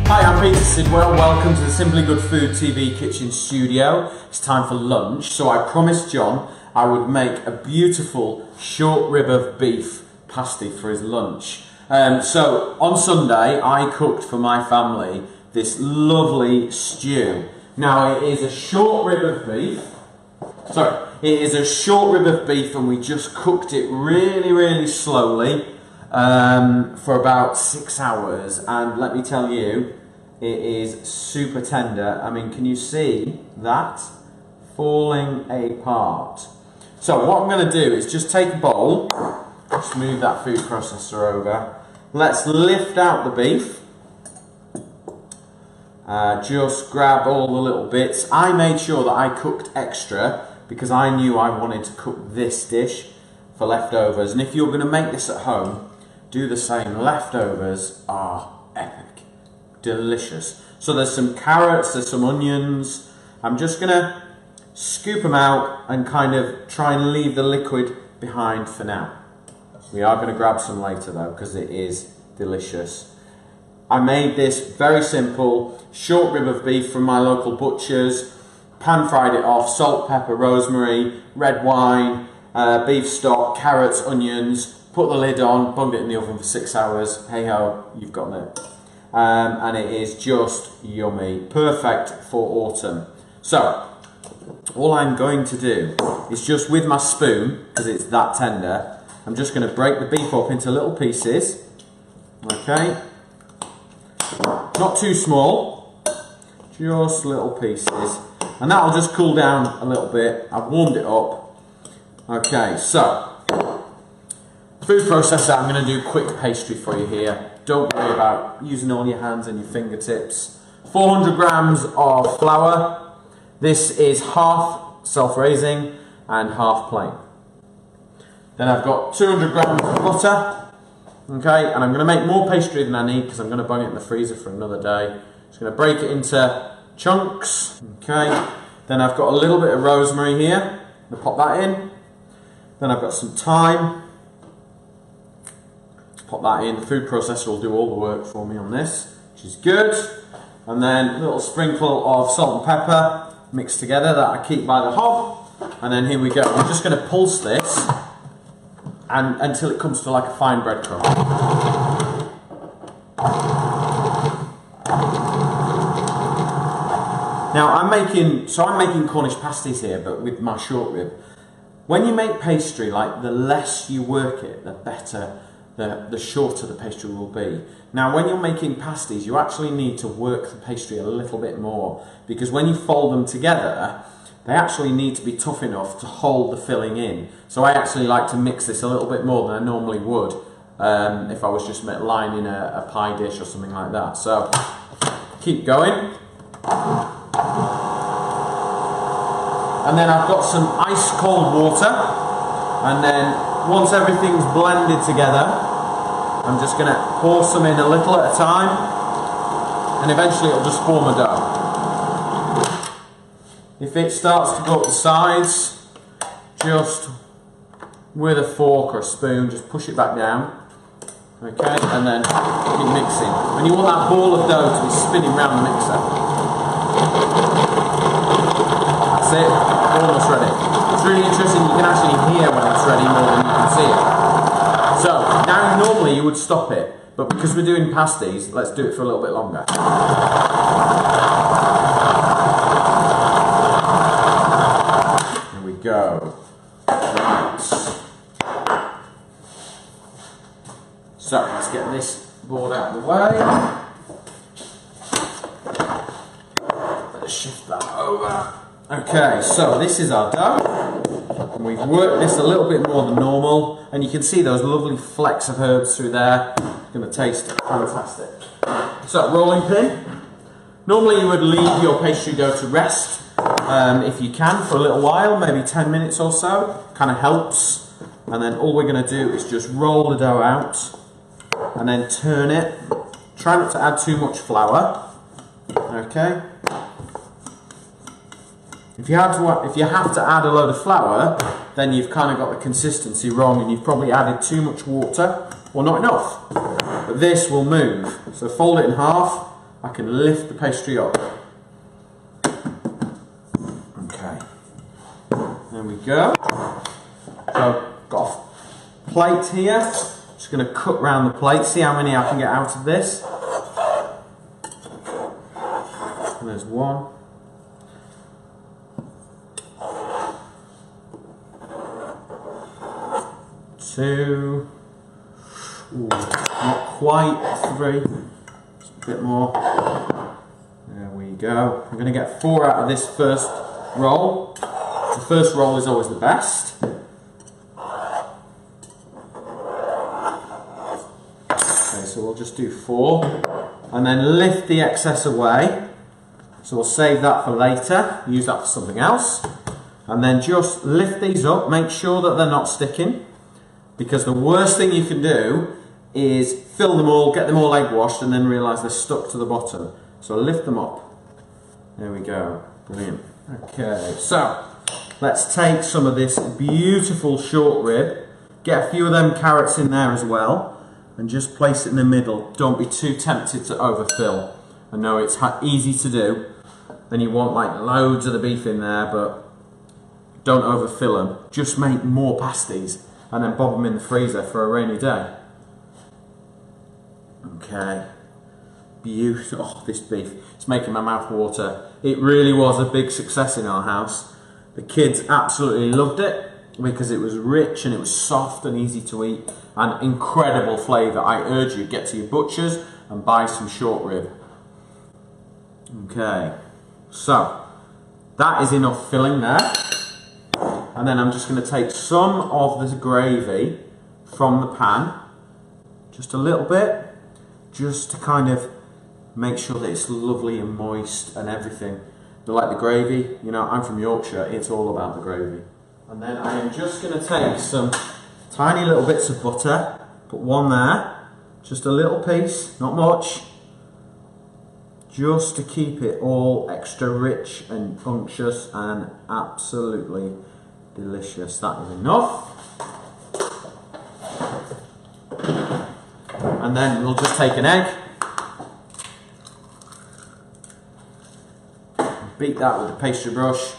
Hi, I'm Peter Sidwell. Welcome to the Simply Good Food TV kitchen studio. It's time for lunch, so I promised John I would make a beautiful short rib of beef pasty for his lunch. So on Sunday I cooked for my family this lovely stew. Now it is a short rib of beef. It is a short rib of beef, and we just cooked it really slowly for about 6 hours, and let me tell you, it is super tender. I mean, can you see that falling apart? So what I'm going to do is just take a bowl, just move that food processor over. Let's lift out the beef. Just grab all the little bits. I made sure that I cooked extra because I knew I wanted to cook this dish for leftovers. And if you're going to make this at home, do the same. Leftovers are epic, delicious. So there's some carrots, there's some onions. I'm just going to scoop them out and kind of try and leave the liquid behind for now. We are going to grab some later though, because it is delicious. I made this very simple, short rib of beef from my local butcher's. Pan fried it off, salt, pepper, rosemary, red wine, beef stock, carrots, onions, put the lid on, bunged it in the oven for 6 hours. Hey ho, you've got it. And it is just yummy, perfect for autumn. So, all I'm going to do is just with my spoon, because it's that tender, I'm just going to break the beef up into little pieces. Okay, not too small, just little pieces. And that'll just cool down a little bit. I've warmed it up. Okay, so food processor, I'm going to do quick pastry for you here. Don't worry about using all your hands and your fingertips. 400 grams of flour. This is half self-raising and half plain. Then I've got 200 grams of butter. Okay, and I'm going to make more pastry than I need because I'm going to bung it in the freezer for another day. Just going to break it into chunks. Okay, then I've got a little bit of rosemary here. I'm going to pop that in. Then I've got some thyme. Pop that in. The food processor will do all the work for me on this, which is good. And then a little sprinkle of salt and pepper mixed together that I keep by the hob. And then here we go. I'm just going to pulse this and until it comes to like a fine breadcrumb. Now I'm making Cornish pasties here, but with my short rib. When you make pastry, like the less you work it, the better, the shorter the pastry will be. Now when you're making pasties, you actually need to work the pastry a little bit more, because when you fold them together, they actually need to be tough enough to hold the filling in. So I actually like to mix this a little bit more than I normally would if I was just lining a pie dish or something like that. So keep going. And then I've got some ice cold water, and then once everything's blended together, I'm just going to pour some in a little at a time, and eventually it'll just form a dough. If it starts to go up the sides, just with a fork or a spoon, just push it back down. Okay, and then keep mixing. And you want that ball of dough to be spinning around the mixer. That's it, almost ready. It's really interesting, you can actually hear when it's ready more than you can see it. So, now normally you would stop it, but because we're doing pasties, let's do it for a little bit longer. Here we go. Right. So, let's get this board out of the way. Let's shift that over. Okay, so this is our dough. And we've worked this a little bit more than normal, and you can see those lovely flecks of herbs through there. It's going to taste fantastic. So, rolling pin. Normally you would leave your pastry dough to rest if you can for a little while, maybe 10 minutes or so. Kind of helps. And then all we're going to do is just roll the dough out and then turn it. Try not to add too much flour. Okay. If you have to add a load of flour, then you've kind of got the consistency wrong and you've probably added too much water or not enough. But this will move. So fold it in half I can lift the pastry up. Okay, there we go. So, got a plate here. Just going to cut round the plate, see how many I can get out of this. And there's one. Two. Ooh, not quite. Three. Just a bit more. There we go. I'm going to get 4 out of this first roll. The first roll is always the best. Okay, so we'll just do 4. And then lift the excess away. So we'll save that for later. Use that for something else. And then just lift these up. Make sure that they're not sticking. Because the worst thing you can do is fill them all, get them all egg washed, and then realise they're stuck to the bottom. So lift them up. There we go. Brilliant. Okay, so let's take some of this beautiful short rib. Get a few of them carrots in there as well, and just place it in the middle. Don't be too tempted to overfill. I know it's easy to do. Then you want like loads of the beef in there, but don't overfill them. Just make more pasties. And then bob them in the freezer for a rainy day. Okay. Beautiful. Oh, this beef. It's making my mouth water. It really was a big success in our house. The kids absolutely loved it because it was rich and it was soft and easy to eat and incredible flavour. I urge you, get to your butchers and buy some short rib. Okay. So, that is enough filling there. And then I'm just going to take some of this gravy from the pan, just a little bit, just to kind of make sure that it's lovely and moist and everything. But like the gravy, you know, I'm from Yorkshire, it's all about the gravy. And then I am just going to take some tiny little bits of butter, put one there, just a little piece, not much, just to keep it all extra rich and unctuous and absolutely delicious. That is enough. And then we'll just take an egg, beat that with a pastry brush.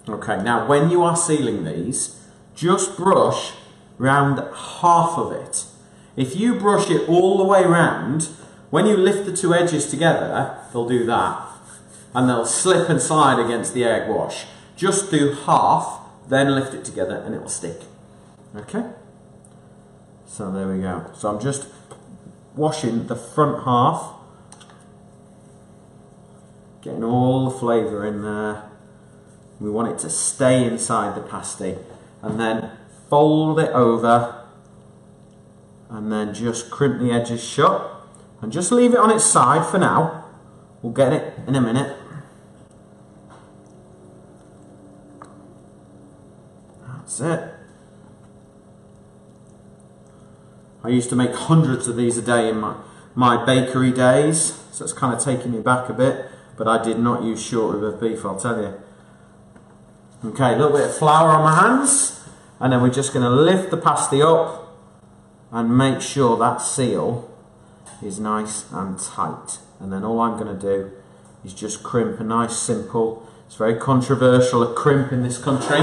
Okay, now when you are sealing these, just brush round half of it. If you brush it all the way round, when you lift the 2 edges together, they'll do that. And they'll slip and slide against the egg wash. Just do half, then lift it together and it will stick. Okay? So there we go. So I'm just washing the front half. Getting all the flavour in there. We want it to stay inside the pasty. And then fold it over. And then just crimp the edges shut. And just leave it on its side for now. We'll get it in a minute. That's it. I used to make hundreds of these a day in my bakery days, so it's kind of taking me back a bit, but I did not use short rib of beef, I'll tell you. Okay, a little bit of flour on my hands, and then we're just going to lift the pasty up and make sure that seal is nice and tight. And then all I'm going to do is just crimp a nice simple, it's very controversial, a crimp in this country.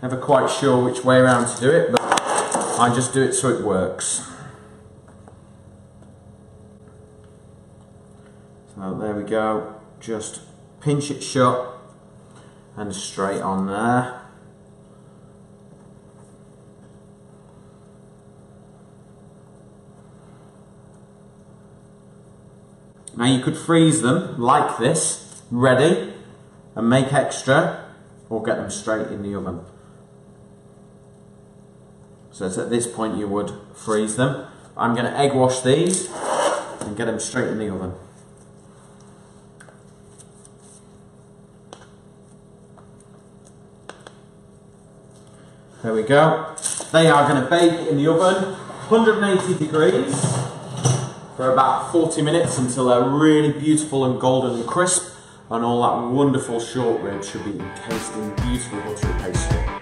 Never quite sure which way around to do it, but I just do it so it works. So there we go, just pinch it shut and straight on there. Now you could freeze them like this, ready, and make extra, or get them straight in the oven. So it's at this point you would freeze them. I'm going to egg wash these and get them straight in the oven. There we go. They are going to bake in the oven, 180 degrees, for about 40 minutes until they're really beautiful and golden and crisp, and all that wonderful short rib should be encased in beautiful buttery pastry.